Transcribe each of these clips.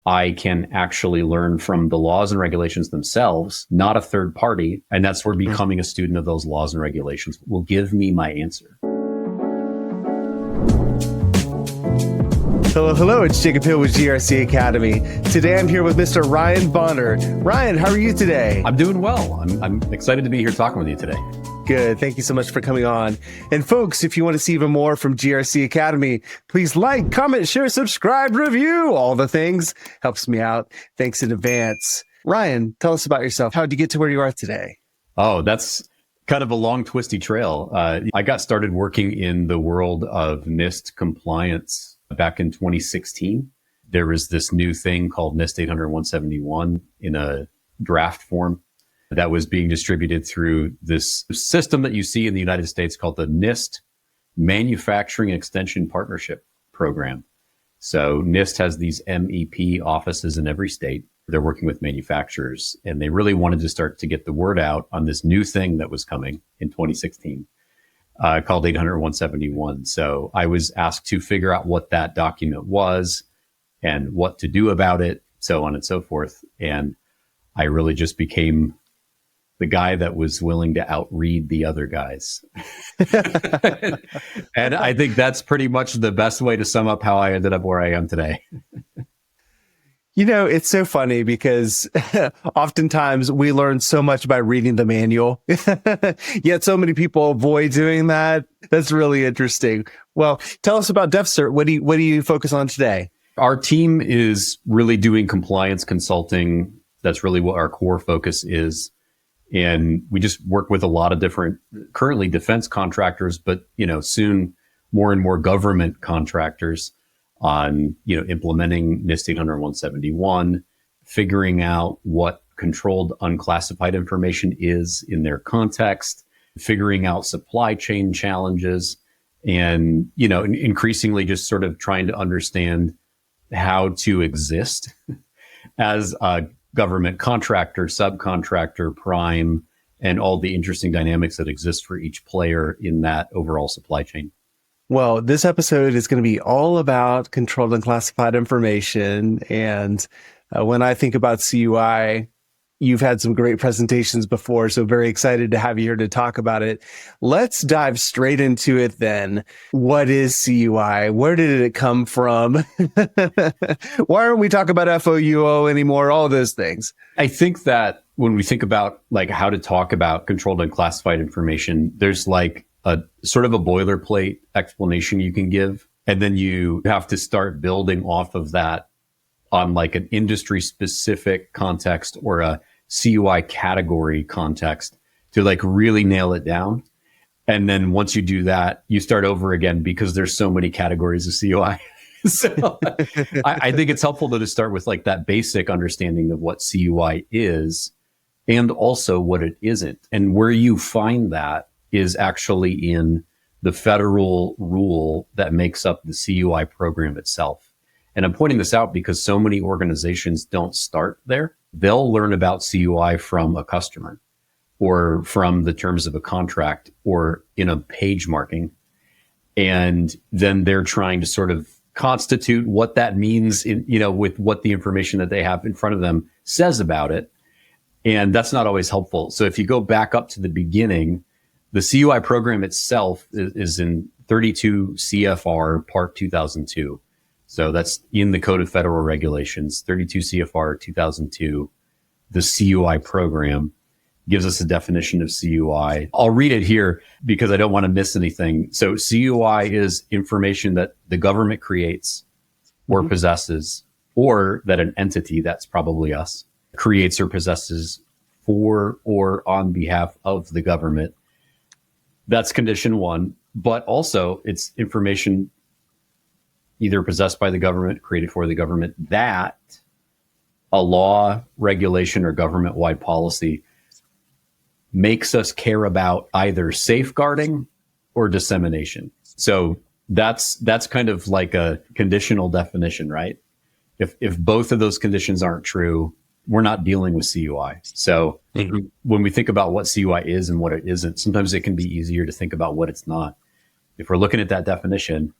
I can actually learn from the laws and regulations themselves, not a third party. And that's where becoming a student of those laws and regulations will give me my answer. Hello, it's Jacob Hill with GRC Academy. Today I'm here with Mr. Ryan Bonner. Ryan, how are you today? I'm doing well. I'm excited to be here talking with you today. Good. Thank you so much for coming on. And folks, if you want to see even more from GRC Academy, please like, comment, share, subscribe, review, all the things. Helps me out. Thanks in advance. Ryan, tell us about yourself. How did you get to where you are today? Oh, that's kind of a long, twisty trail. I got started working in the world of NIST compliance back in 2016. There was this new thing called NIST 800-171 in a draft form that was being distributed through this system that you see in the United States called the NIST Manufacturing Extension Partnership Program. So NIST has these MEP offices in every state. They're working with manufacturers, and they really wanted to start to get the word out on this new thing that was coming in 2016 called 800-171. So I was asked to figure out what that document was and what to do about it, so on and so forth. And I really just became the guy that was willing to outread the other guys. And I think that's pretty much the best way to sum up how I ended up where I am today. You know, it's so funny because oftentimes we learn so much by reading the manual, yet so many people avoid doing that. That's really interesting. Well, tell us about DEFCERT. What do you focus on today? Our team is really doing compliance consulting. That's really what our core focus is. And we just work with a lot of different, currently defense contractors, but, soon more and more government contractors on, implementing NIST 800-171, figuring out what controlled unclassified information is in their context, figuring out supply chain challenges, and, increasingly just sort of trying to understand how to exist as a government contractor, subcontractor, prime, and all the interesting dynamics that exist for each player in that overall supply chain. Well, this episode is going to be all about controlled unclassified information. And when I think about CUI, you've had some great presentations before, so very excited to have you here to talk about it. Let's dive straight into it then. What is CUI? Where did it come from? Why aren't we talking about FOUO anymore? All those things. I think that when we think about how to talk about controlled unclassified information, there's a sort of a boilerplate explanation you can give. And then you have to start building off of that on an industry specific context or a CUI category context to really nail it down. And then once you do that, you start over again because there's so many categories of CUI. So I think it's helpful to just start with that basic understanding of what CUI is and also what it isn't. And where you find that is actually in the federal rule that makes up the CUI program itself. And I'm pointing this out because so many organizations don't start there. They'll learn about CUI from a customer or from the terms of a contract or in a page marking. And then they're trying to sort of constitute what that means with what the information that they have in front of them says about it. And that's not always helpful. So if you go back up to the beginning, the CUI program itself is in 32 CFR Part 2002. So that's in the Code of Federal Regulations, 32 CFR 2002. The CUI program gives us a definition of CUI. I'll read it here because I don't want to miss anything. So CUI is information that the government creates or possesses, or that an entity, that's probably us, creates or possesses for or on behalf of the government. That's condition one, but also it's information either possessed by the government, created for the government, that a law, regulation, or government-wide policy makes us care about either safeguarding or dissemination. So that's kind of like a conditional definition, right? If both of those conditions aren't true, we're not dealing with CUI. So when we think about what CUI is and what it isn't, sometimes it can be easier to think about what it's not. If we're looking at that definition,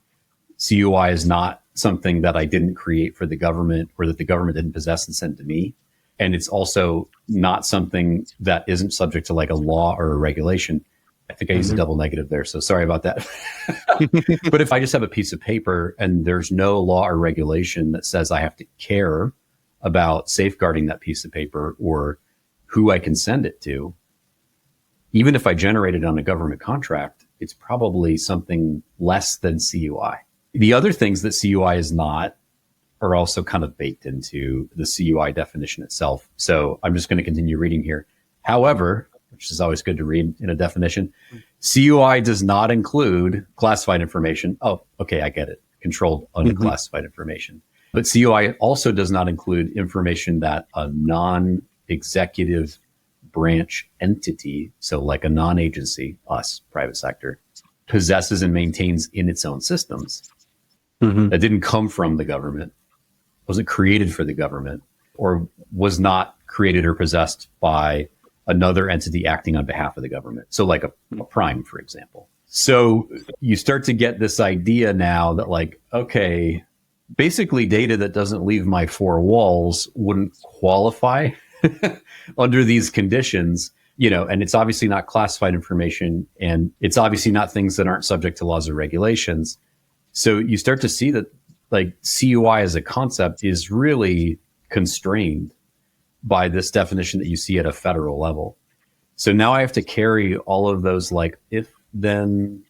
CUI is not something that I didn't create for the government or that the government didn't possess and send to me. And it's also not something that isn't subject to like a law or a regulation. I think I used a double negative there, so sorry about that. But if I just have a piece of paper and there's no law or regulation that says I have to care about safeguarding that piece of paper or who I can send it to, even if I generate it on a government contract, it's probably something less than CUI. The other things that CUI is not are also kind of baked into the CUI definition itself. So I'm just going to continue reading here. However, which is always good to read in a definition, CUI does not include classified information. Oh, okay, I get it. Controlled unclassified information. But CUI also does not include information that a non-executive branch entity, so like a non-agency, us, private sector, possesses and maintains in its own systems. That didn't come from the government, wasn't created for the government, or was not created or possessed by another entity acting on behalf of the government. So like a prime, for example. So you start to get this idea now that like, okay, basically data that doesn't leave my four walls wouldn't qualify under these conditions, and it's obviously not classified information, and it's obviously not things that aren't subject to laws or regulations. So you start to see that like CUI as a concept is really constrained by this definition that you see at a federal level. So now I have to carry all of those like if, then,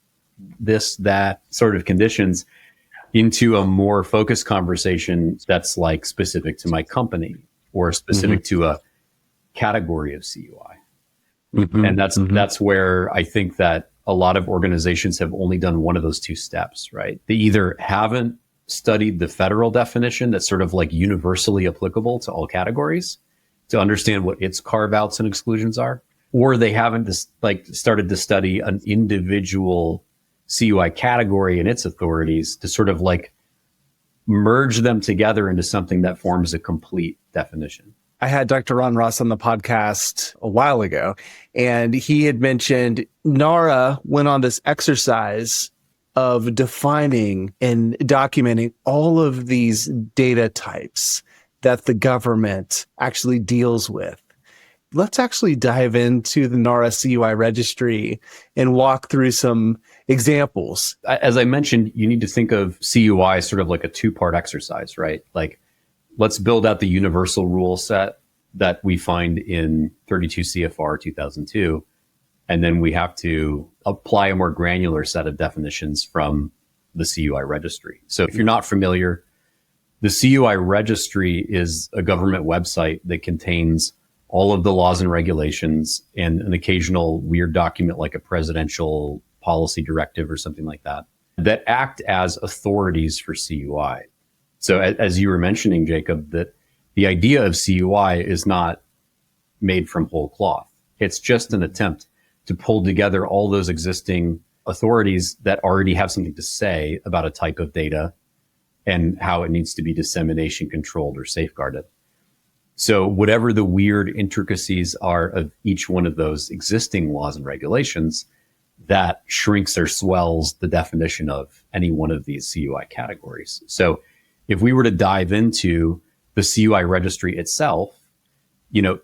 this, that sort of conditions into a more focused conversation that's like specific to my company or specific to a category of CUI. And that's where I think that a lot of organizations have only done one of those two steps, right? They either haven't studied the federal definition that's sort of like universally applicable to all categories to understand what its carve outs and exclusions are, or they haven't started to study an individual CUI category and its authorities to sort of like merge them together into something that forms a complete definition. I had Dr. Ron Ross on the podcast a while ago, and he had mentioned NARA went on this exercise of defining and documenting all of these data types that the government actually deals with. Let's actually dive into the NARA CUI Registry and walk through some examples. As I mentioned, you need to think of CUI as sort of like a two-part exercise, right? Like, let's build out the universal rule set that we find in 32 CFR 2002. And then we have to apply a more granular set of definitions from the CUI registry. So if you're not familiar, the CUI registry is a government website that contains all of the laws and regulations and an occasional weird document like a presidential policy directive or something like that, that act as authorities for CUI. So as you were mentioning, Jacob, that the idea of CUI is not made from whole cloth. It's just an attempt to pull together all those existing authorities that already have something to say about a type of data and how it needs to be dissemination controlled or safeguarded. So whatever the weird intricacies are of each one of those existing laws and regulations, that shrinks or swells the definition of any one of these CUI categories. So if we were to dive into the CUI registry itself,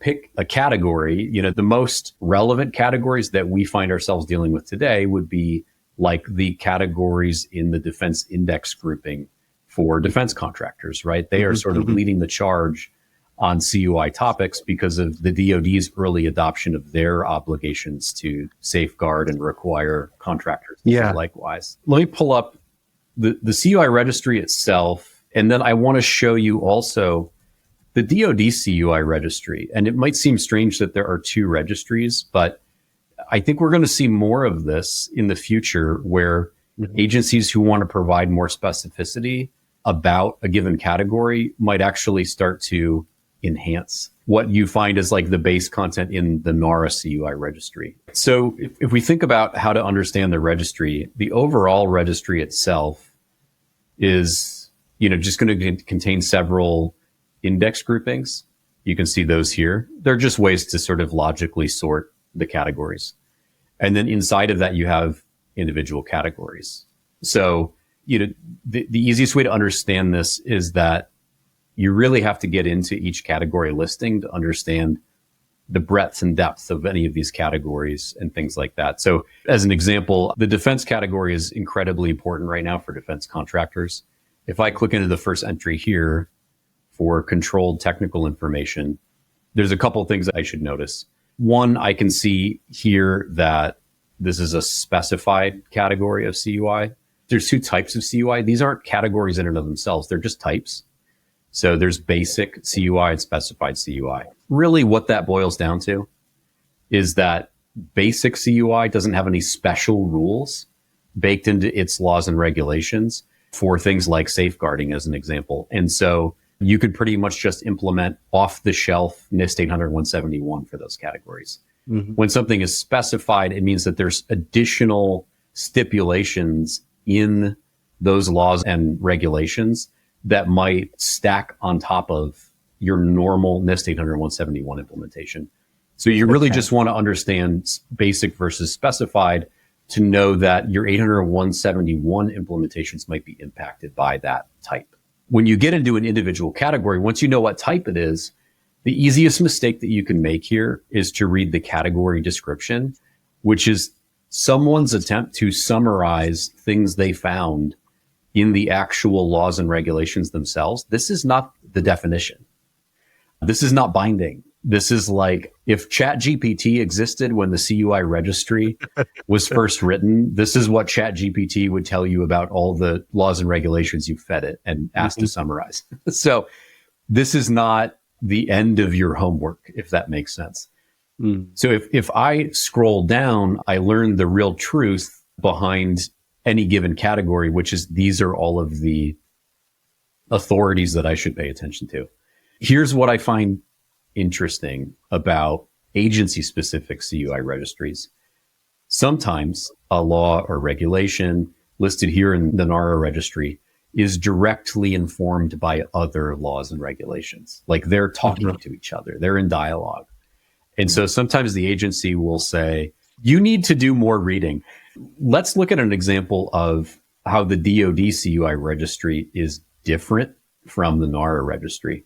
pick a category, the most relevant categories that we find ourselves dealing with today would be like the categories in the defense index grouping for defense contractors, right? They are sort of leading the charge on CUI topics because of the DoD's early adoption of their obligations to safeguard and require contractors to do likewise. Let me pull up the CUI registry itself, and then I want to show you also the DoD CUI registry. And it might seem strange that there are two registries, but I think we're going to see more of this in the future where agencies who want to provide more specificity about a given category might actually start to enhance what you find as like the base content in the NARA CUI registry. So if we think about how to understand the registry, the overall registry itself is, just going to contain several index groupings. You can see those here. They're just ways to sort of logically sort the categories. And then inside of that, you have individual categories. So the easiest way to understand this is that you really have to get into each category listing to understand the breadth and depth of any of these categories and things like that. So as an example, the defense category is incredibly important right now for defense contractors. If I click into the first entry here for controlled technical information, there's a couple of things I should notice. One, I can see here that this is a specified category of CUI. There's two types of CUI. These aren't categories in and of themselves. They're just types. So there's basic CUI and specified CUI. Really what that boils down to is that basic CUI doesn't have any special rules baked into its laws and regulations for things like safeguarding, as an example. And so you could pretty much just implement off-the-shelf NIST 800-171 for those categories. Mm-hmm. When something is specified, it means that there's additional stipulations in those laws and regulations that might stack on top of your normal NIST 800-171 implementation. So you really just want to understand basic versus specified to know that your 800-171 implementations might be impacted by that type. When you get into an individual category, once you know what type it is, the easiest mistake that you can make here is to read the category description, which is someone's attempt to summarize things they found in the actual laws and regulations themselves. This is not the definition. This is not binding. This is like if ChatGPT existed when the CUI registry was first written, this is what ChatGPT would tell you about all the laws and regulations you fed it and asked to summarize. So this is not the end of your homework, if that makes sense. So if I scroll down, I learn the real truth behind any given category, which is these are all of the authorities that I should pay attention to. Here's what I find interesting about agency-specific CUI registries. Sometimes a law or regulation listed here in the NARA registry is directly informed by other laws and regulations. Like they're talking to each other, they're in dialogue. And so sometimes the agency will say, you need to do more reading. Let's look at an example of how the DoD CUI registry is different from the NARA registry.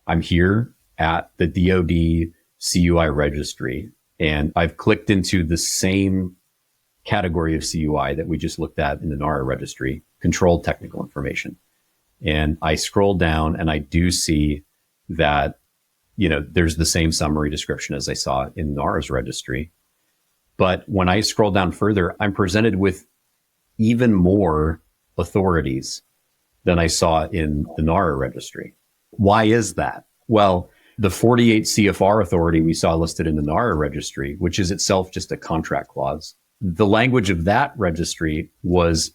I'm here at the DoD CUI registry, and I've clicked into the same category of CUI that we just looked at in the NARA registry, controlled technical information. And I scroll down and I do see that, there's the same summary description as I saw in NARA's registry. But when I scroll down further, I'm presented with even more authorities than I saw in the NARA registry. Why is that? Well, the 48 CFR authority we saw listed in the NARA registry, which is itself just a contract clause, the language of that registry was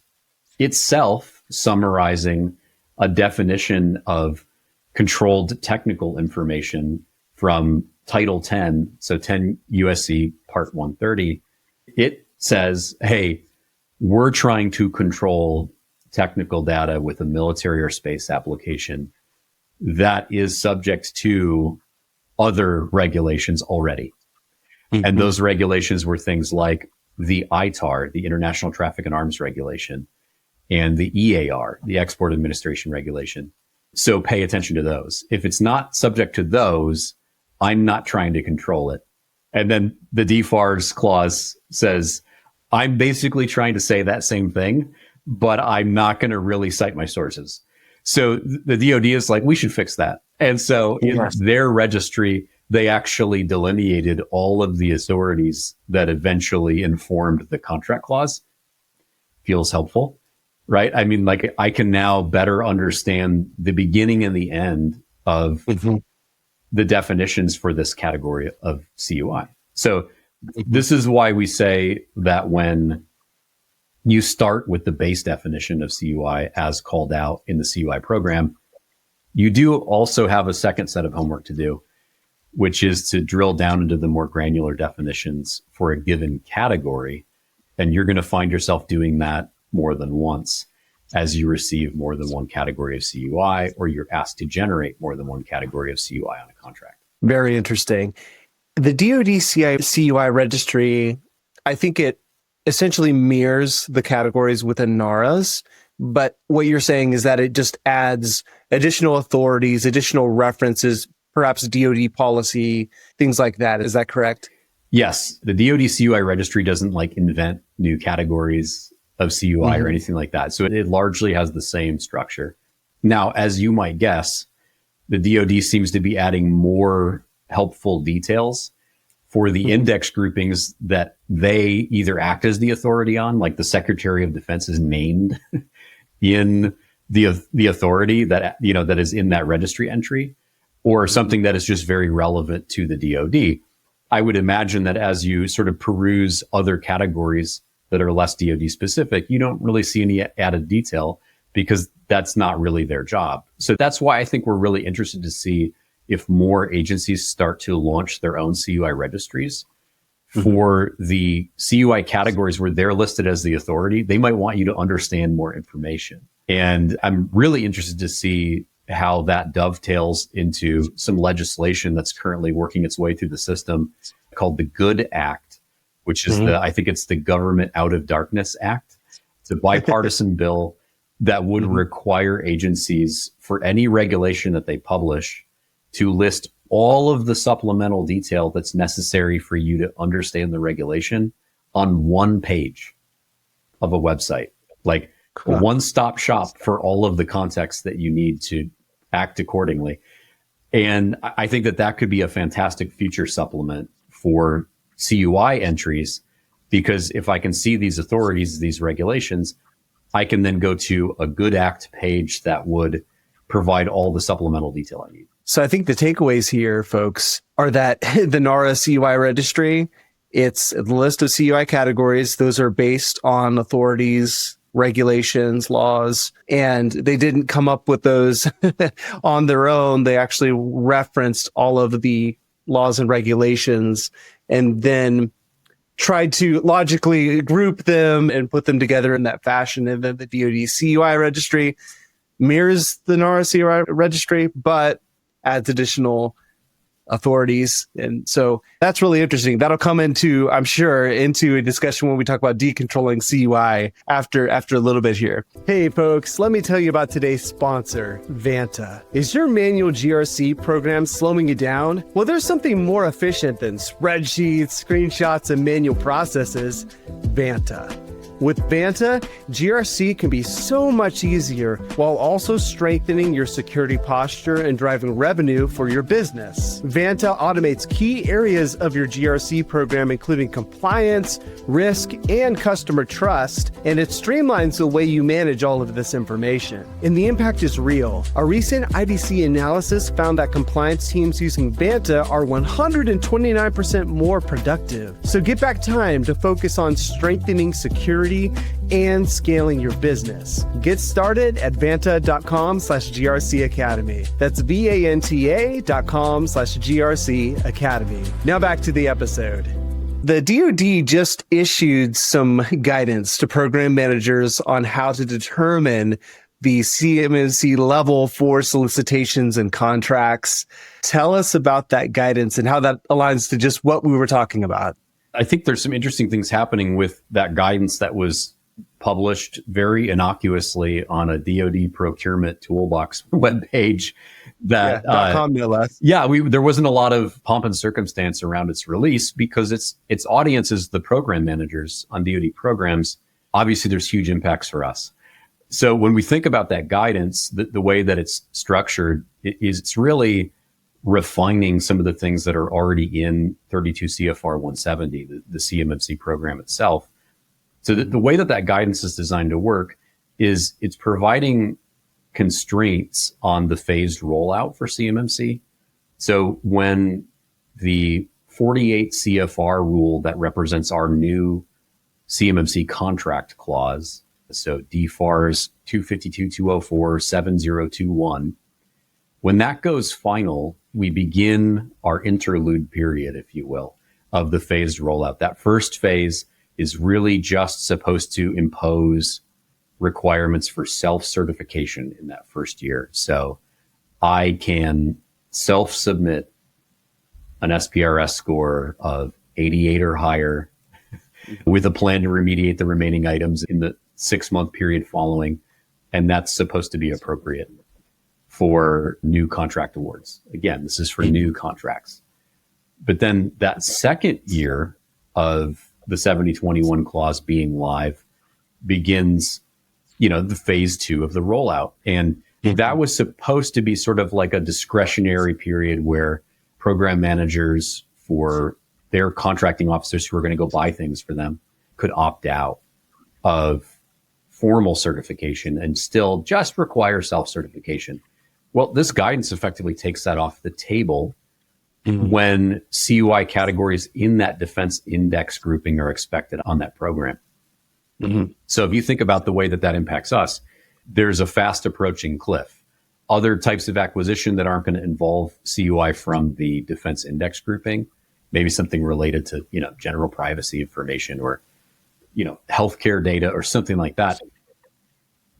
itself summarizing a definition of controlled technical information from Title 10, so 10 USC Part 130. It says, hey, we're trying to control technical data with a military or space application that is subject to other regulations already. Mm-hmm. And those regulations were things like the ITAR, the International Traffic in Arms Regulation, and the EAR, the Export Administration Regulation. So pay attention to those. If it's not subject to those, I'm not trying to control it. And then the DFARS clause says, I'm basically trying to say that same thing, but I'm not going to really cite my sources. So the DoD is like, we should fix that. And so in their registry, they actually delineated all of the authorities that eventually informed the contract clause. Feels helpful, right? I mean, like I can now better understand the beginning and the end of the definitions for this category of CUI. So this is why we say that when you start with the base definition of CUI as called out in the CUI program, you do also have a second set of homework to do, which is to drill down into the more granular definitions for a given category. And you're going to find yourself doing that more than once as you receive more than one category of CUI, or you're asked to generate more than one category of CUI on a contract. Very interesting. The DoD CUI registry, I think it essentially mirrors the categories within NARA's, But what you're saying is that it just adds additional authorities, additional references, perhaps DoD policy, things like that. Is that correct? Yes. The DoD CUI registry doesn't like invent new categories of CUI or anything like that. So it largely has the same structure. Now, as you might guess, the DoD seems to be adding more helpful details for the index groupings that they either act as the authority on, like the Secretary of Defense is named in the authority that, that is in that registry entry, or something that is just very relevant to the DoD. I would imagine that as you sort of peruse other categories that are less DoD specific, you don't really see any added detail because that's not really their job. So that's why I think we're really interested to see if more agencies start to launch their own CUI registries for the CUI categories where they're listed as the authority. They might want you to understand more information. And I'm really interested to see how that dovetails into some legislation that's currently working its way through the system called the GOOD Act, which is I think it's the Government Out of Darkness Act. It's a bipartisan bill that would require agencies for any regulation that they publish to list all of the supplemental detail that's necessary for you to understand the regulation on one page of a website, like a one-stop shop for all of the context that you need to act accordingly. And I think that could be a fantastic future supplement for CUI entries, because if I can see these authorities, these regulations, I can then go to a GOOD Act page that would provide all the supplemental detail I need. So I think the takeaways here, folks, are that the NARA CUI Registry, it's the list of CUI categories. Those are based on authorities, regulations, laws, and they didn't come up with those on their own. They actually referenced all of the laws and regulations and then tried to logically group them and put them together in that fashion. And then the DoD CUI Registry mirrors the NARA CUI Registry, but adds additional authorities. And so that's really interesting. That'll come into, I'm sure, into a discussion when we talk about decontrolling CUI after a little bit here. Hey folks, let me tell you about today's sponsor, Vanta. Is your manual GRC program slowing you down? Well, there's something more efficient than spreadsheets, screenshots, and manual processes, Vanta. With Vanta, GRC can be so much easier while also strengthening your security posture and driving revenue for your business. Vanta automates key areas of your GRC program, including compliance, risk, and customer trust, and it streamlines the way you manage all of this information. And the impact is real. A recent IDC analysis found that compliance teams using Vanta are 129% more productive. So get back time to focus on strengthening security and scaling your business. Get started at vanta.com/GRC Academy. That's VANTA.com/GRC Academy. Now back to the episode. The DoD just issued some guidance to program managers on how to determine the CMMC level for solicitations and contracts. Tell us about that guidance and how that aligns to just what we were talking about. I think there's some interesting things happening with that guidance that was published very innocuously on a DoD procurement toolbox webpage. That .com no less. There wasn't a lot of pomp and circumstance around its release because its audience is the program managers on DoD programs. Obviously, there's huge impacts for us. So when we think about that guidance, the way that it's structured is it's really refining some of the things that are already in 32 CFR 170, the CMMC program itself. So the way that guidance is designed to work is it's providing constraints on the phased rollout for CMMC. So when the 48 CFR rule that represents our new CMMC contract clause, so DFARS 252.204.7021, when that goes final, we begin our interlude period, if you will, of the phased rollout. That first phase is really just supposed to impose requirements for self-certification in that first year. So I can self-submit an SPRS score of 88 or higher with a plan to remediate the remaining items in the 6-month period following. And that's supposed to be appropriate for new contract awards. Again, this is for new contracts. But then that second year of the 7021 clause being live begins, the phase 2 of the rollout. And that was supposed to be sort of like a discretionary period where program managers for their contracting officers who are going to go buy things for them could opt out of formal certification and still just require self-certification. Well, this guidance effectively takes that off the table when CUI categories in that defense index grouping are expected on that program. So if you think about the way that impacts us, there's a fast approaching cliff. Other types of acquisition that aren't going to involve CUI from the defense index grouping, maybe something related to, general privacy information or, healthcare data or something like that,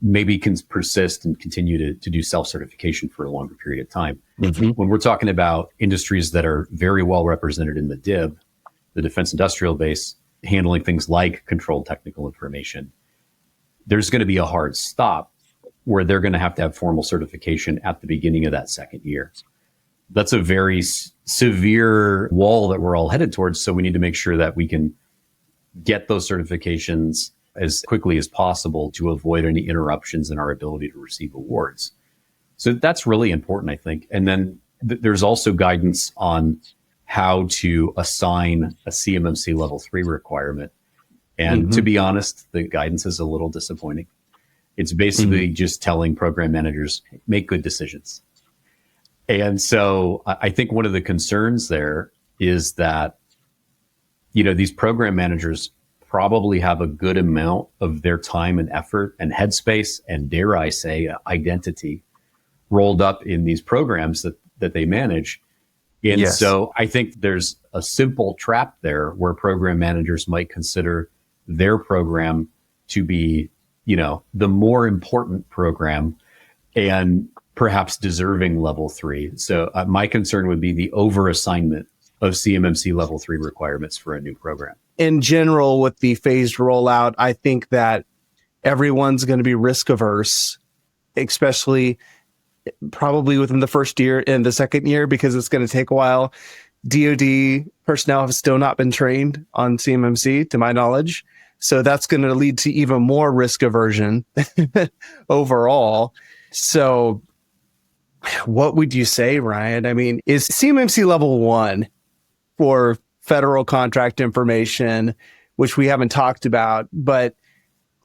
maybe can persist and continue to do self-certification for a longer period of time. When we're talking about industries that are very well represented in the DIB, the defense industrial base, handling things like controlled technical information, there's going to be a hard stop where they're going to have formal certification at the beginning of that second year. That's a very severe wall that we're all headed towards. So we need to make sure that we can get those certifications as quickly as possible to avoid any interruptions in our ability to receive awards. So that's really important, I think. And then there's also guidance on how to assign a CMMC level 3 requirement. And to be honest, the guidance is a little disappointing. It's basically just telling program managers, make good decisions. And so I think one of the concerns there is that, these program managers probably have a good amount of their time and effort and headspace and, dare I say, identity rolled up in these programs that they manage. And so I think there's a simple trap there where program managers might consider their program to be, the more important program and perhaps deserving level 3. So my concern would be the overassignment of CMMC level 3 requirements for a new program. In general, with the phased rollout, I think that everyone's going to be risk averse, especially probably within the first year and the second year, because it's going to take a while. DoD personnel have still not been trained on CMMC, to my knowledge. So that's going to lead to even more risk aversion overall. So what would you say, Ryan? I mean, is CMMC level 1 for federal contract information, which we haven't talked about, but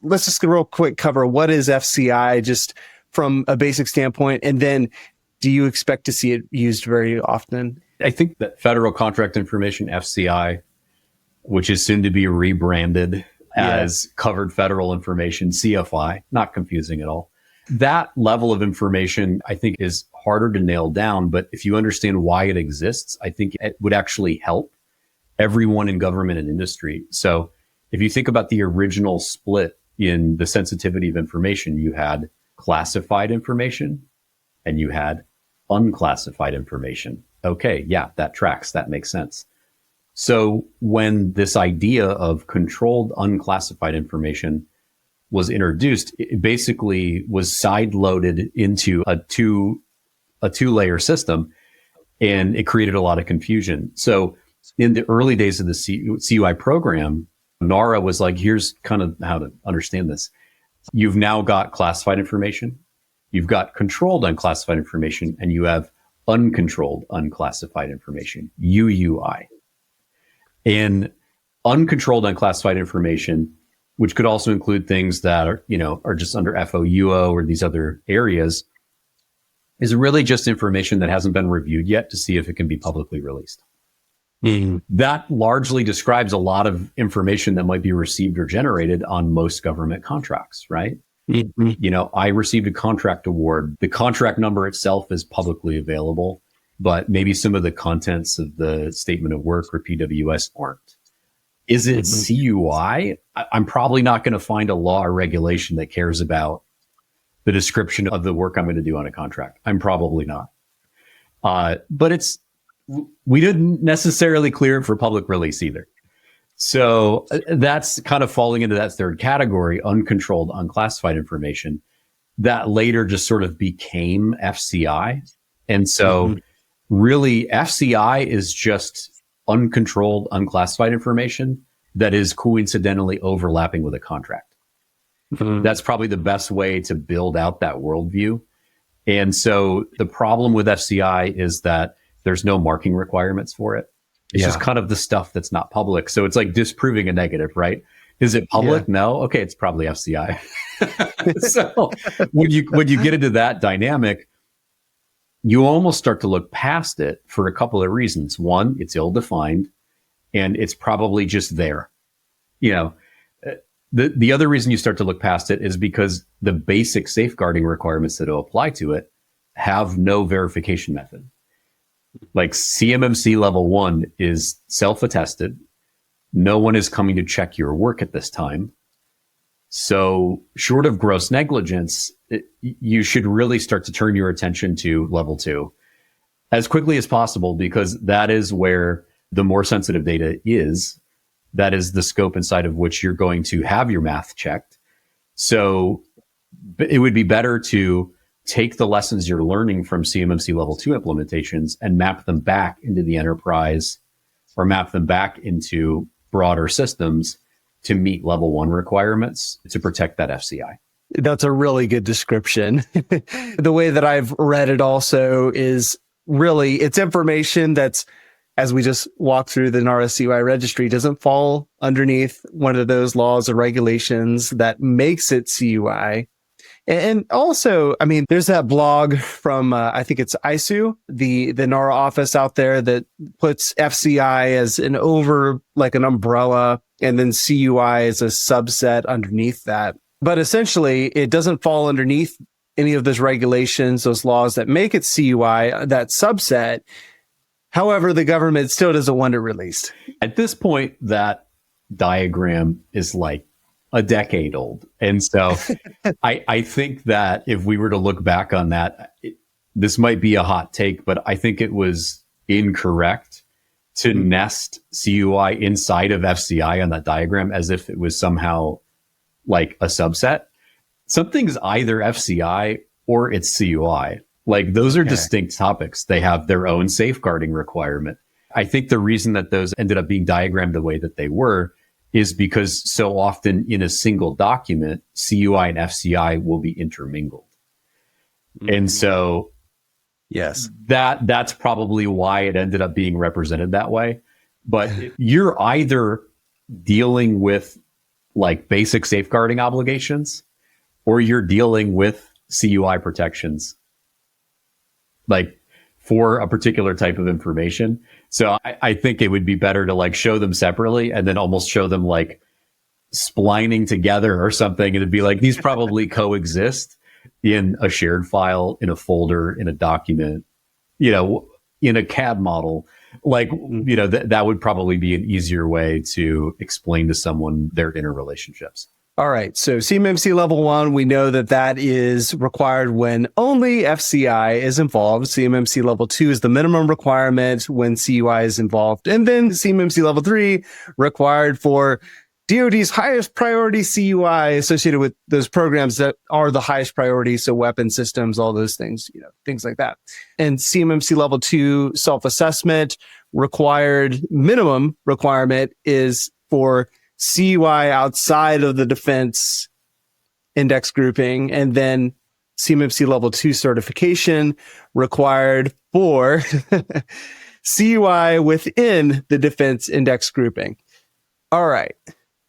let's just real quick cover what is FCI just from a basic standpoint. And then do you expect to see it used very often? I think that federal contract information, FCI, which is soon to be rebranded as covered federal information, CFI, not confusing at all. That level of information, I think, is harder to nail down. But if you understand why it exists, I think it would actually help everyone in government and industry. So if you think about the original split in the sensitivity of information, you had classified information and you had unclassified information. Okay, yeah, that tracks. That makes sense. So when this idea of controlled unclassified information was introduced, it basically was side-loaded into a two-layer system, and it created a lot of confusion. So in the early days of the CUI program, NARA was like, here's kind of how to understand this. You've now got classified information, you've got controlled unclassified information, and you have uncontrolled unclassified information, UUI. And uncontrolled unclassified information, which could also include things that are just under FOUO or these other areas, is really just information that hasn't been reviewed yet to see if it can be publicly released. That largely describes a lot of information that might be received or generated on most government contracts, right? I received a contract award. The contract number itself is publicly available, but maybe some of the contents of the statement of work or PWS aren't. Is it CUI? I'm probably not going to find a law or regulation that cares about the description of the work I'm going to do on a contract. I'm probably not. But we didn't necessarily clear it for public release either. So that's kind of falling into that third category, uncontrolled, unclassified information. that later just sort of became FCI. And so really FCI is just uncontrolled, unclassified information that is coincidentally overlapping with a contract. That's probably the best way to build out that worldview. And so the problem with FCI is that there's no marking requirements for it. It's just kind of the stuff that's not public. So it's like disproving a negative, right? Is it public? No. Okay, it's probably FCI. So when you get into that dynamic, you almost start to look past it for a couple of reasons. One, it's ill-defined, and it's probably just there. The other reason you start to look past it is because the basic safeguarding requirements that will apply to it have no verification method. Like CMMC level 1 is self-attested. No one is coming to check your work at this time. So short of gross negligence, you should really start to turn your attention to level 2 as quickly as possible, because that is where the more sensitive data is. That is the scope inside of which you're going to have your math checked. So it would be better to take the lessons you're learning from CMMC level 2 implementations and map them back into the enterprise, or map them back into broader systems to meet level 1 requirements to protect that FCI. That's a really good description. The way that I've read it also is really, it's information that's, as we just walked through, the NARA CUI Registry doesn't fall underneath one of those laws or regulations that makes it CUI. And also, I mean, there's that blog from, I think it's ISU, the NARA office out there, that puts FCI as an umbrella, and then CUI as a subset underneath that. But essentially, it doesn't fall underneath any of those regulations, those laws that make it CUI, that subset. However, the government still doesn't want it released. At this point, that diagram is like a decade old. And so I think that if we were to look back on that, this might be a hot take, but I think it was incorrect to nest CUI inside of FCI on that diagram as if it was somehow like a subset. Something's either FCI or it's CUI. Like, those are distinct topics. They have their own safeguarding requirement. I think the reason that those ended up being diagrammed the way that they were is because so often in a single document, CUI and FCI will be intermingled. And so that's probably why it ended up being represented that way. But you're either dealing with like basic safeguarding obligations, or you're dealing with CUI protections, like for a particular type of information. So I think it would be better to like show them separately and then almost show them like splining together or something. And it'd be like, these probably coexist in a shared file, in a folder, in a document, in a CAD model. Like, that would probably be an easier way to explain to someone their interrelationships. All right. So CMMC level 1, we know that is required when only FCI is involved. CMMC level 2 is the minimum requirement when CUI is involved. And then CMMC level 3 required for DoD's highest priority CUI associated with those programs that are the highest priority. So weapon systems, all those things, things like that. And CMMC level 2 self-assessment minimum requirement is for CUI outside of the defense index grouping, and then CMMC level 2 certification required for CUI within the defense index grouping. All right.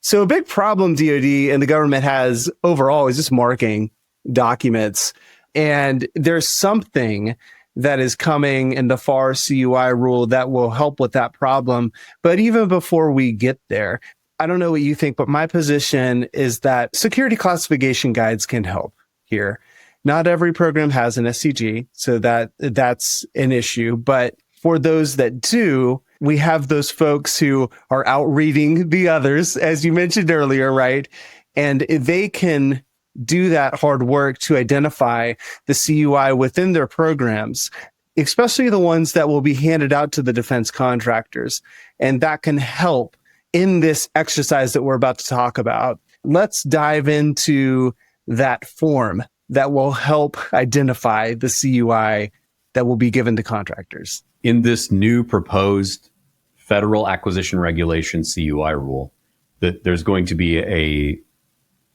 So a big problem DoD and the government has overall is just marking documents. And there's something that is coming in the FAR CUI rule that will help with that problem. But even before we get there, I don't know what you think, but my position is that security classification guides can help here. Not every program has an SCG, so that's an issue. But for those that do, we have those folks who are outreading the others, as you mentioned earlier, right? And they can do that hard work to identify the CUI within their programs, especially the ones that will be handed out to the defense contractors. And that can help in this exercise that we're about to talk about. Let's dive into that form that will help identify the CUI that will be given to contractors? In this new proposed Federal Acquisition Regulation CUI rule, that there's going to be a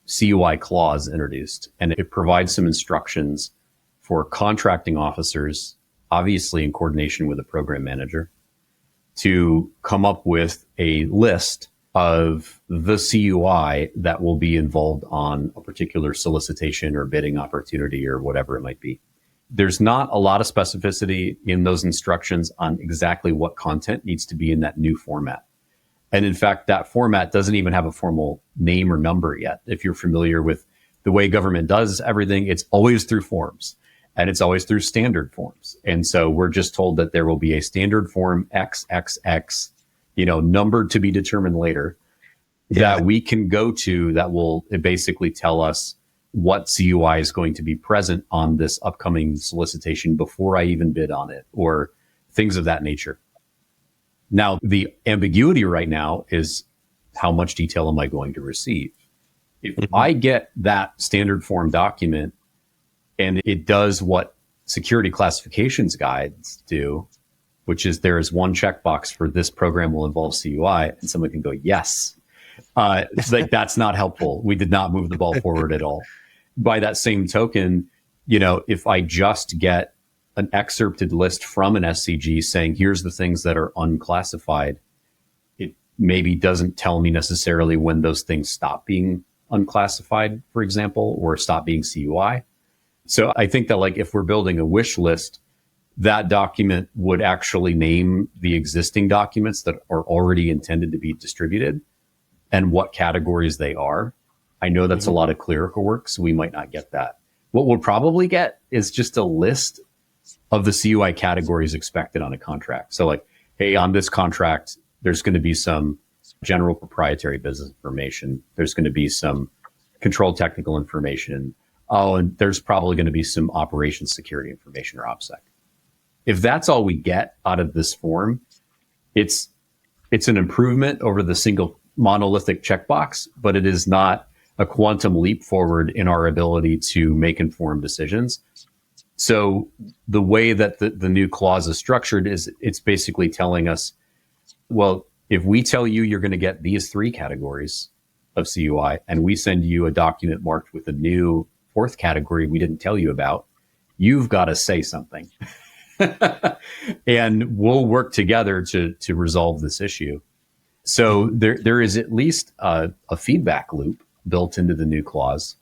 CUI clause introduced, and it provides some instructions for contracting officers, obviously in coordination with a program manager, to come up with a list of the CUI that will be involved on a particular solicitation or bidding opportunity or whatever it might be. There's not a lot of specificity in those instructions on exactly what content needs to be in that new format. And in fact, that format doesn't even have a formal name or number yet. If you're familiar with the way government does everything, it's always through forms, and it's always through standard forms. And so we're just told that there will be a standard form XXX, numbered to be determined later, that we can go to that will basically tell us what CUI is going to be present on this upcoming solicitation before I even bid on it, or things of that nature. Now, the ambiguity right now is how much detail am I going to receive? If I get that standard form document and it does what security classifications guides do, which is there is one checkbox for this program will involve CUI, and someone can go, yes. It's like, that's not helpful. We did not move the ball forward at all. By that same token, if I just get an excerpted list from an SCG saying, here's the things that are unclassified, it maybe doesn't tell me necessarily when those things stop being unclassified, for example, or stop being CUI. So I think that if we're building a wish list, that document would actually name the existing documents that are already intended to be distributed and what categories they are. I know that's a lot of clerical work, so we might not get that. What we'll probably get is just a list of the CUI categories expected on a contract. So hey, on this contract, there's going to be some general proprietary business information. There's going to be some controlled technical information. Oh, and there's probably going to be some operations security information or OPSEC. If that's all we get out of this form, it's an improvement over the single monolithic checkbox, but it is not a quantum leap forward in our ability to make informed decisions. So the way that the new clause is structured is it's basically telling us, well, if we tell you you're going to get these 3 categories of CUI and we send you a document marked with a new 4th category we didn't tell you about, you've got to say something. And we'll work together to resolve this issue. So there is at least a feedback loop built into the new clause.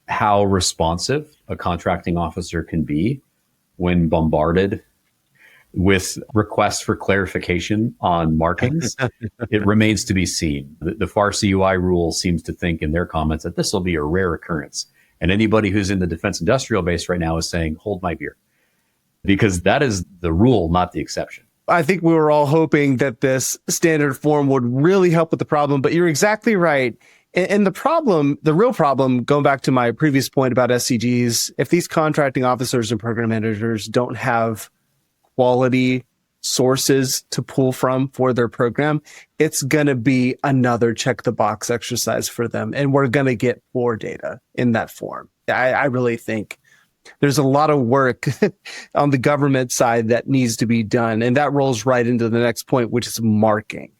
How responsive a contracting officer can be when bombarded with requests for clarification on markings, it remains to be seen. The FAR CUI rule seems to think in their comments that this will be a rare occurrence. And anybody who's in the defense industrial base right now is saying, hold my beer, because that is the rule, not the exception. I think we were all hoping that this standard form would really help with the problem, but you're exactly right. And the real problem, going back to my previous point about SCGs, if these contracting officers and program managers don't have quality sources to pull from for their program, it's going to be another check the box exercise for them. And we're going to get poor data in that form. I really think there's a lot of work on the government side that needs to be done. And that rolls right into the next point, which is marking.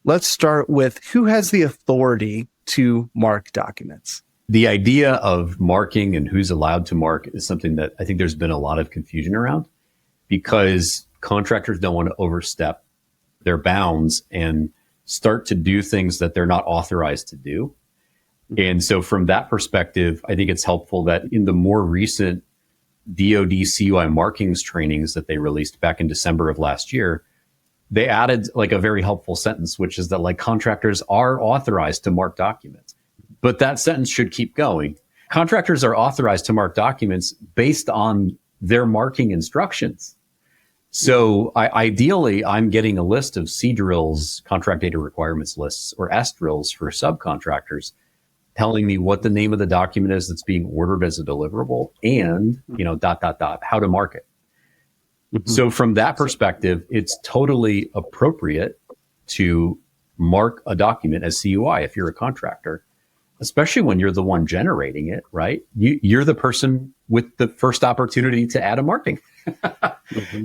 Let's start with who has the authority to mark documents. The idea of marking and who's allowed to mark is something that I think there's been a lot of confusion around, because contractors don't want to overstep their bounds and start to do things that they're not authorized to do. And so from that perspective, I think it's helpful that in the more recent DoD CUI markings trainings that they released back in December of last year, they added a very helpful sentence, which is that contractors are authorized to mark documents. But that sentence should keep going. Contractors are authorized to mark documents based on their marking instructions. So ideally, I'm getting a list of C drills, contract data requirements lists, or S drills for subcontractors, telling me what the name of the document is that's being ordered as a deliverable and, how to mark it. So from that perspective, it's totally appropriate to mark a document as CUI if you're a contractor. especially when you're the one generating it, right? You're the person with the first opportunity to add a marking.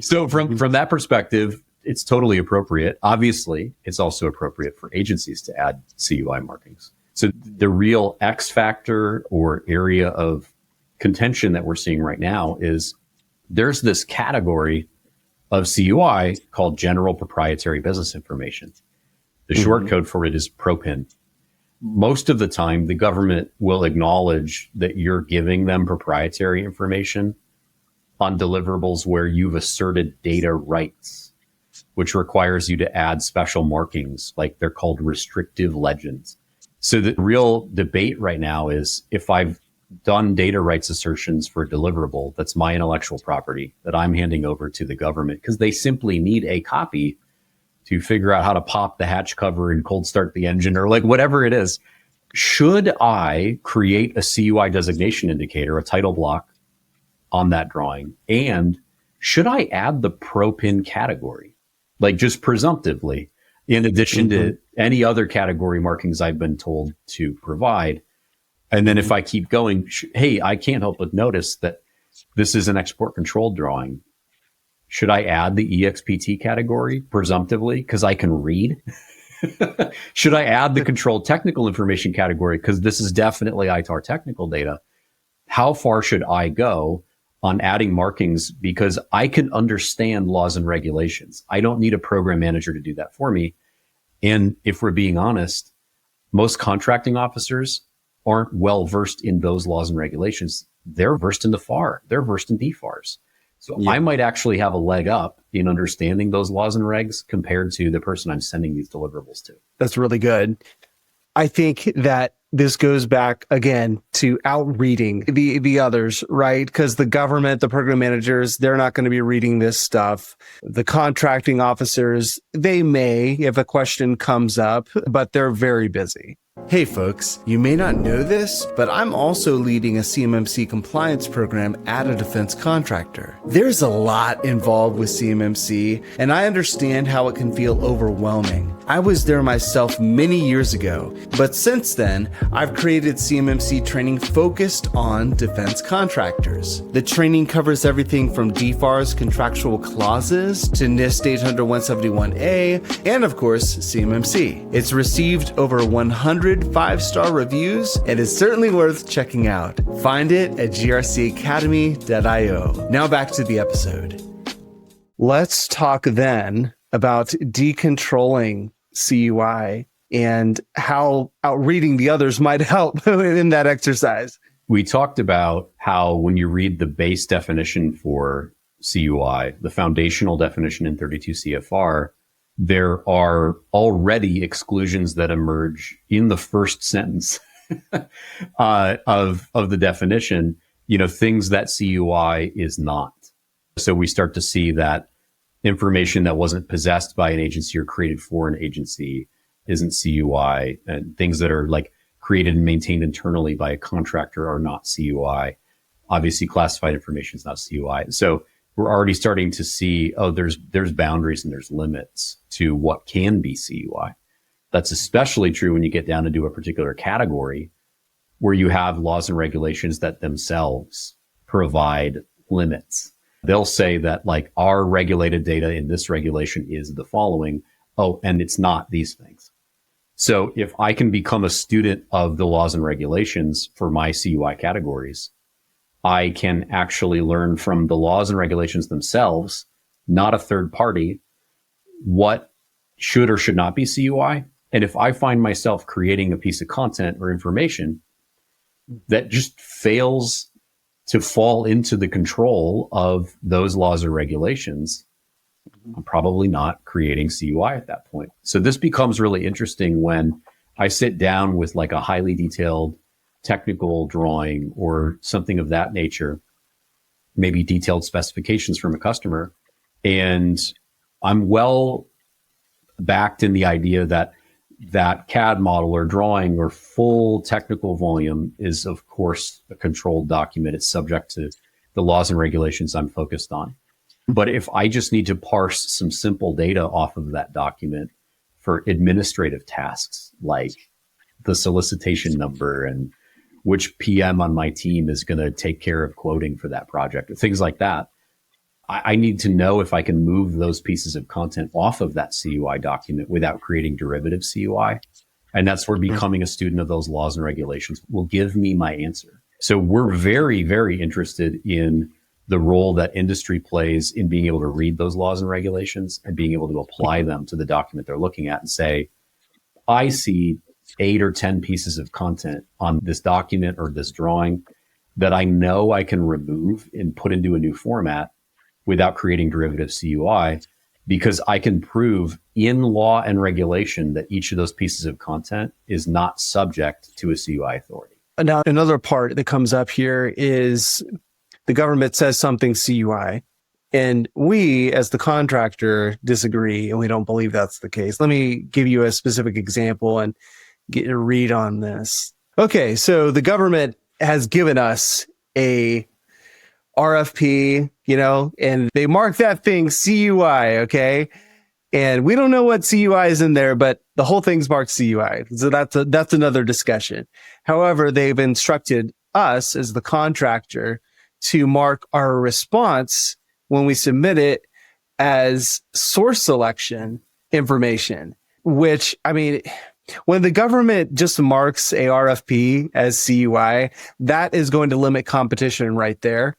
So from that perspective, it's totally appropriate. Obviously, it's also appropriate for agencies to add CUI markings. So the real X factor or area of contention that we're seeing right now is there's this category of CUI called General Proprietary Business Information. The short code for it is PROPIN. Most of the time, the government will acknowledge that you're giving them proprietary information on deliverables where you've asserted data rights, which requires you to add special markings, like they're called restrictive legends. So the real debate right now is if I've done data rights assertions for a deliverable that's my intellectual property that I'm handing over to the government because they simply need a copy to figure out how to pop the hatch cover and cold start the engine or like whatever it is. Should I create a CUI designation indicator, a title block on that drawing? And should I add the PROPIN category? Like just presumptively, in addition to any other category markings I've been told to provide. And then if I keep going, hey, I can't help but notice that this is an export control drawing. Should I add the EXPT category presumptively because I can read? Should I add the controlled technical information category because this is definitely ITAR technical data? How far should I go on adding markings because I can understand laws and regulations? I don't need a program manager to do that for me. And if we're being honest, most contracting officers aren't well versed in those laws and regulations. They're versed in the FAR. They're versed in DFARs. So I might actually have a leg up in understanding those laws and regs compared to the person I'm sending these deliverables to. That's really good. I think that this goes back again to outreading the others, right? Because the government, the program managers, they're not going to be reading this stuff. The contracting officers, they may if a question comes up, but they're very busy. Hey folks, you may not know this, but I'm also leading a CMMC compliance program at a defense contractor. There's a lot involved with CMMC, and I understand how it can feel overwhelming. I was there myself many years ago, but since then, I've created CMMC training focused on defense contractors. The training covers everything from DFARS contractual clauses to NIST 800-171A, and of course, CMMC. It's received over 100 5-star reviews and is certainly worth checking out. Find it at grcacademy.io. Now back to the episode. Let's talk then about decontrolling CUI and how outreading the others might help in that exercise. We talked about how when you read the base definition for CUI, the foundational definition in 32 CFR, there are already exclusions that emerge in the first sentence of the definition, things that CUI is not. So we start to see that information that wasn't possessed by an agency or created for an agency isn't CUI, and things that are like created and maintained internally by a contractor are not CUI. Obviously, classified information is not CUI. So we're already starting to see, there's boundaries and there's limits to what can be CUI. That's especially true when you get down into a particular category where you have laws and regulations that themselves provide limits. They'll say that like our regulated data in this regulation is the following. Oh, and it's not these things. So if I can become a student of the laws and regulations for my CUI categories, I can actually learn from the laws and regulations themselves, not a third party, what should or should not be CUI. And if I find myself creating a piece of content or information that just fails to fall into the control of those laws or regulations, I'm probably not creating CUI at that point. So this becomes really interesting when I sit down with like a highly detailed technical drawing or something of that nature, maybe detailed specifications from a customer. And I'm well backed in the idea that that CAD model or drawing or full technical volume is, of course, a controlled document. It's subject to the laws and regulations I'm focused on. But if I just need to parse some simple data off of that document for administrative tasks, like the solicitation number and which PM on my team is going to take care of quoting for that project, or things like that. I need to know if I can move those pieces of content off of that CUI document without creating derivative CUI. And that's where becoming a student of those laws and regulations will give me my answer. So we're very, very interested in the role that industry plays in being able to read those laws and regulations and being able to apply them to the document they're looking at and say, I see 8 or 10 pieces of content on this document or this drawing that I know I can remove and put into a new format without creating derivative CUI, because I can prove in law and regulation that each of those pieces of content is not subject to a CUI authority. Now, another part that comes up here is the government says something CUI, and we, as the contractor, disagree, and we don't believe that's the case. Let me give you a specific example and get a read on this. Okay, so the government has given us a RFP, and they mark that thing CUI, okay? And we don't know what CUI is in there, but the whole thing's marked CUI. So that's another discussion. However, they've instructed us as the contractor to mark our response when we submit it as source selection information, which, I mean, when the government just marks a RFP as CUI, that is going to limit competition right there.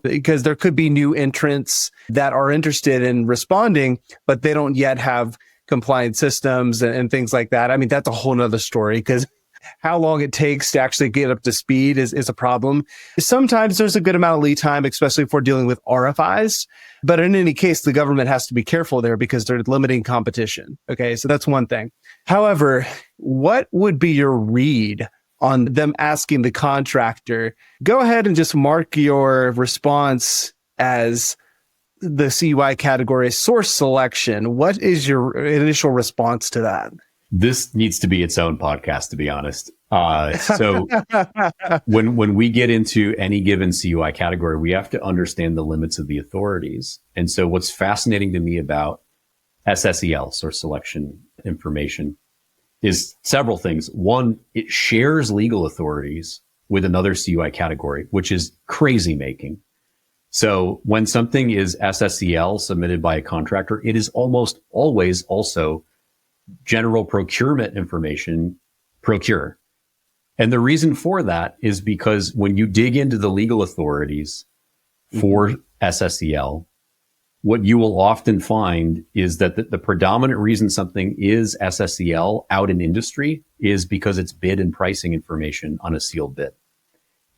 Because there could be new entrants that are interested in responding, but they don't yet have compliant systems and things like that. I mean, that's a whole nother story, because how long it takes to actually get up to speed is a problem. Sometimes there's a good amount of lead time, especially if we're dealing with RFIs. But in any case, the government has to be careful there because they're limiting competition. Okay, so that's one thing. However, what would be your read on them asking the contractor, go ahead and just mark your response as the CUI category source selection? What is your initial response to that? This needs to be its own podcast, to be honest. So when we get into any given CUI category, we have to understand the limits of the authorities. And so what's fascinating to me about SSEL, source selection information, is several things. One, it shares legal authorities with another CUI category, which is crazy making. So when something is SSEL submitted by a contractor, it is almost always also general procurement information, procure. And the reason for that is because when you dig into the legal authorities for SSEL, what you will often find is that the predominant reason something is SSEL out in industry is because it's bid and pricing information on a sealed bid.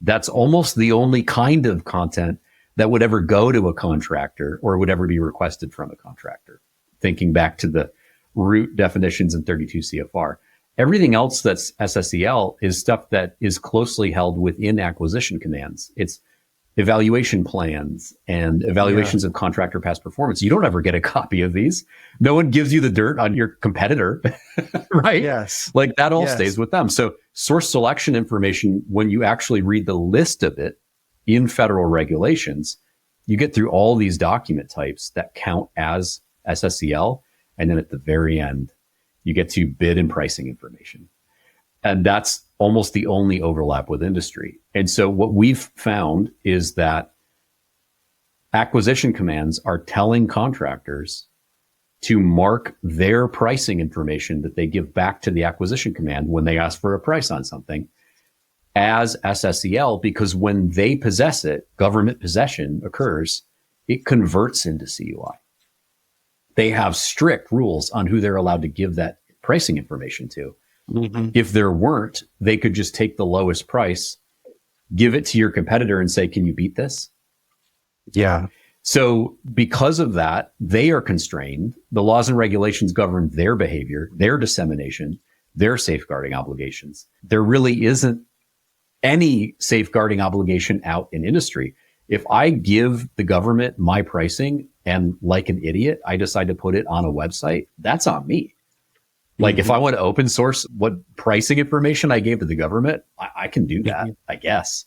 That's almost the only kind of content that would ever go to a contractor or would ever be requested from a contractor. Thinking back to the root definitions in 32 CFR. Everything else that's SSEL is stuff that is closely held within acquisition commands. It's evaluation plans and evaluations of contractor past performance. You don't ever get a copy of these. No one gives you the dirt on your competitor, right? Yes. Like that all stays with them. So source selection information, when you actually read the list of it in federal regulations, you get through all these document types that count as SSEL. And then at the very end, you get to bid and pricing information. And that's almost the only overlap with industry. And so what we've found is that acquisition commands are telling contractors to mark their pricing information that they give back to the acquisition command when they ask for a price on something as SSEL, because when they possess it, government possession occurs, it converts into CUI. They have strict rules on who they're allowed to give that pricing information to. Mm-hmm. If there weren't, they could just take the lowest price, give it to your competitor and say, can you beat this? Yeah. So because of that, they are constrained. The laws and regulations govern their behavior, their dissemination, their safeguarding obligations. There really isn't any safeguarding obligation out in industry. If I give the government my pricing and like an idiot, I decide to put it on a website, that's on me. Like if I want to open source what pricing information I gave to the government, I can do that, I guess.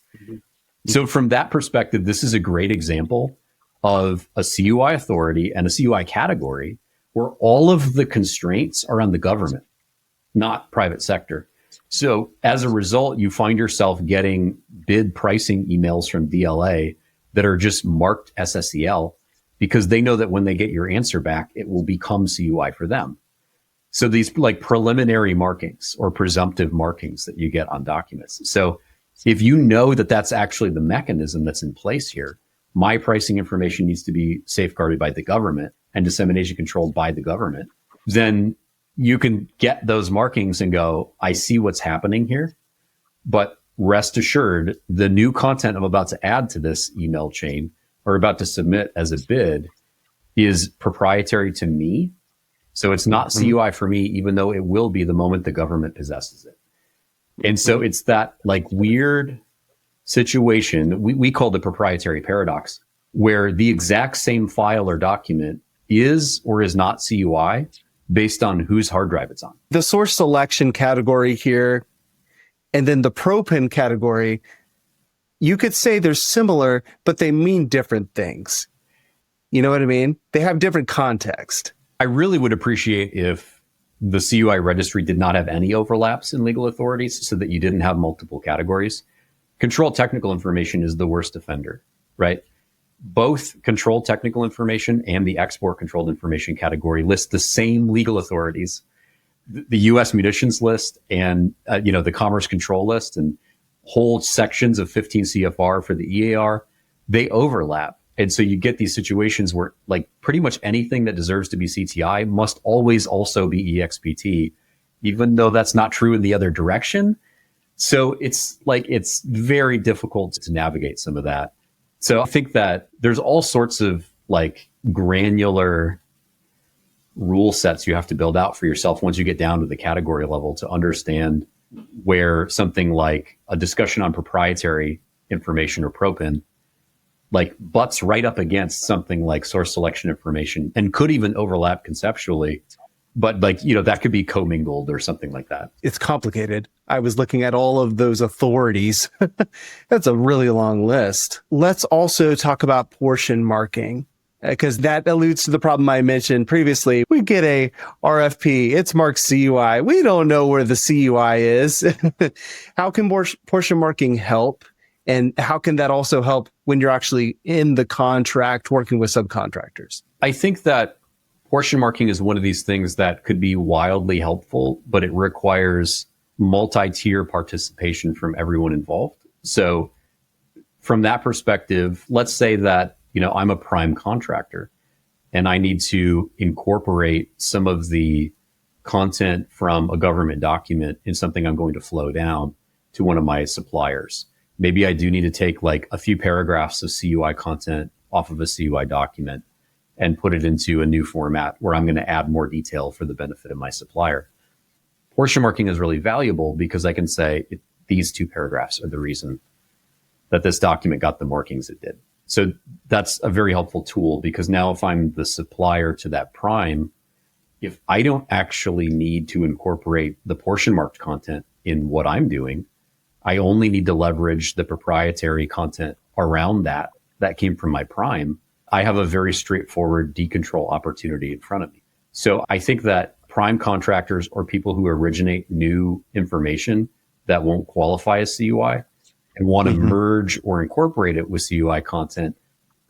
So from that perspective, this is a great example of a CUI authority and a CUI category where all of the constraints are on the government, not private sector. So as a result, you find yourself getting bid pricing emails from DLA that are just marked SSEL because they know that when they get your answer back, it will become CUI for them. So these like preliminary markings or presumptive markings that you get on documents. So if you know that that's actually the mechanism that's in place here, my pricing information needs to be safeguarded by the government and dissemination controlled by the government, then you can get those markings and go, I see what's happening here, but rest assured, the new content I'm about to add to this email chain or about to submit as a bid is proprietary to me. So it's not CUI for me, even though it will be the moment the government possesses it. And so it's that like weird situation we call the proprietary paradox, where the exact same file or document is or is not CUI based on whose hard drive it's on. The source selection category here, and then the PROPIN category, you could say they're similar, but they mean different things. You know what I mean? They have different context. I really would appreciate if the CUI registry did not have any overlaps in legal authorities so that you didn't have multiple categories. Controlled technical information is the worst offender, right? Both controlled technical information and the export controlled information category list the same legal authorities. The U.S. munitions list and, the commerce control list and whole sections of 15 CFR for the EAR, they overlap. And so you get these situations where like pretty much anything that deserves to be CTI must always also be EXPT, even though that's not true in the other direction. So it's very difficult to navigate some of that. So I think that there's all sorts of like granular rule sets you have to build out for yourself once you get down to the category level to understand where something like a discussion on proprietary information or PROPIN like butts right up against something like source selection information and could even overlap conceptually. But that could be commingled or something like that. It's complicated. I was looking at all of those authorities. That's a really long list. Let's also talk about portion marking, because that alludes to the problem I mentioned previously. We get a RFP. It's marked CUI. We don't know where the CUI is. How can portion marking help? And how can that also help when you're actually in the contract working with subcontractors? I think that portion marking is one of these things that could be wildly helpful, but it requires multi-tier participation from everyone involved. So from that perspective, let's say that, I'm a prime contractor and I need to incorporate some of the content from a government document in something I'm going to flow down to one of my suppliers. Maybe I do need to take like a few paragraphs of CUI content off of a CUI document and put it into a new format where I'm going to add more detail for the benefit of my supplier. Portion marking is really valuable because I can say these two paragraphs are the reason that this document got the markings it did. So that's a very helpful tool because now if I'm the supplier to that prime, if I don't actually need to incorporate the portion marked content in what I'm doing, I only need to leverage the proprietary content around that came from my prime. I have a very straightforward decontrol opportunity in front of me. So I think that prime contractors or people who originate new information that won't qualify as CUI and want to merge or incorporate it with CUI content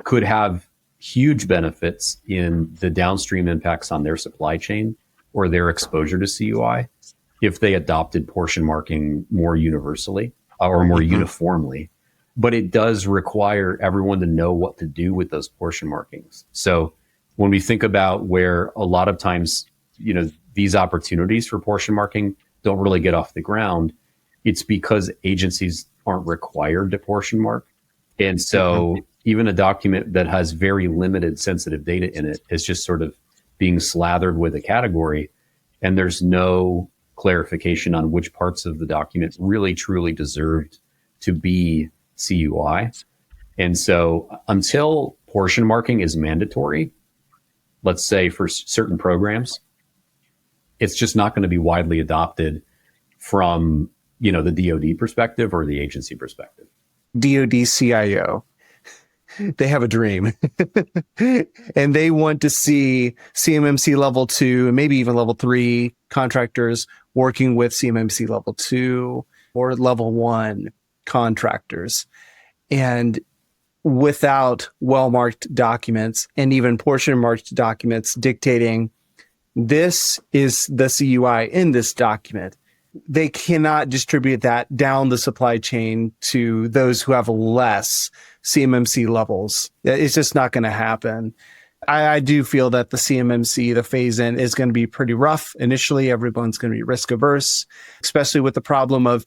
could have huge benefits in the downstream impacts on their supply chain or their exposure to CUI if they adopted portion marking more universally or more uniformly. But it does require everyone to know what to do with those portion markings. So when we think about where a lot of times, these opportunities for portion marking don't really get off the ground, it's because agencies aren't required to portion mark. And so even a document that has very limited sensitive data in it is just sort of being slathered with a category, and there's no clarification on which parts of the document really truly deserved to be CUI. And so until portion marking is mandatory, let's say for certain programs, it's just not going to be widely adopted from, the DoD perspective or the agency perspective. DoD CIO. they have a dream and they want to see CMMC level 2 and maybe even level 3 contractors working with CMMC level 2 or level 1 contractors. And without well-marked documents and even portion-marked documents dictating this is the CUI in this document, they cannot distribute that down the supply chain to those who have less CMMC levels. It's just not going to happen. I do feel that the CMMC, the phase-in, is going to be pretty rough. Initially, everyone's going to be risk-averse, especially with the problem of,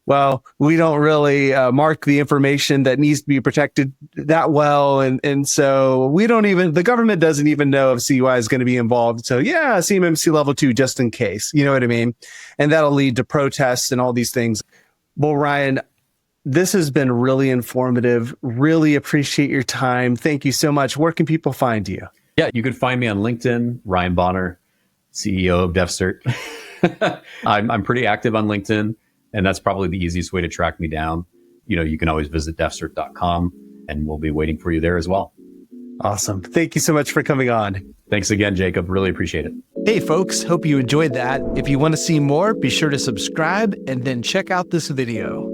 well, we don't really mark the information that needs to be protected that well. And so the government doesn't even know if CUI is going to be involved. So yeah, CMMC level 2, just in case, you know what I mean? And that'll lead to protests and all these things. Well, Ryan, this has been really informative. Really appreciate your time. Thank you so much. Where can people find you? Yeah, you can find me on LinkedIn, Ryan Bonner, CEO of DEFCERT. I'm pretty active on LinkedIn. And that's probably the easiest way to track me down. You can always visit defcert.com and we'll be waiting for you there as well. Awesome. Thank you so much for coming on. Thanks again, Jacob. Really appreciate it. Hey, folks. Hope you enjoyed that. If you want to see more, be sure to subscribe and then check out this video.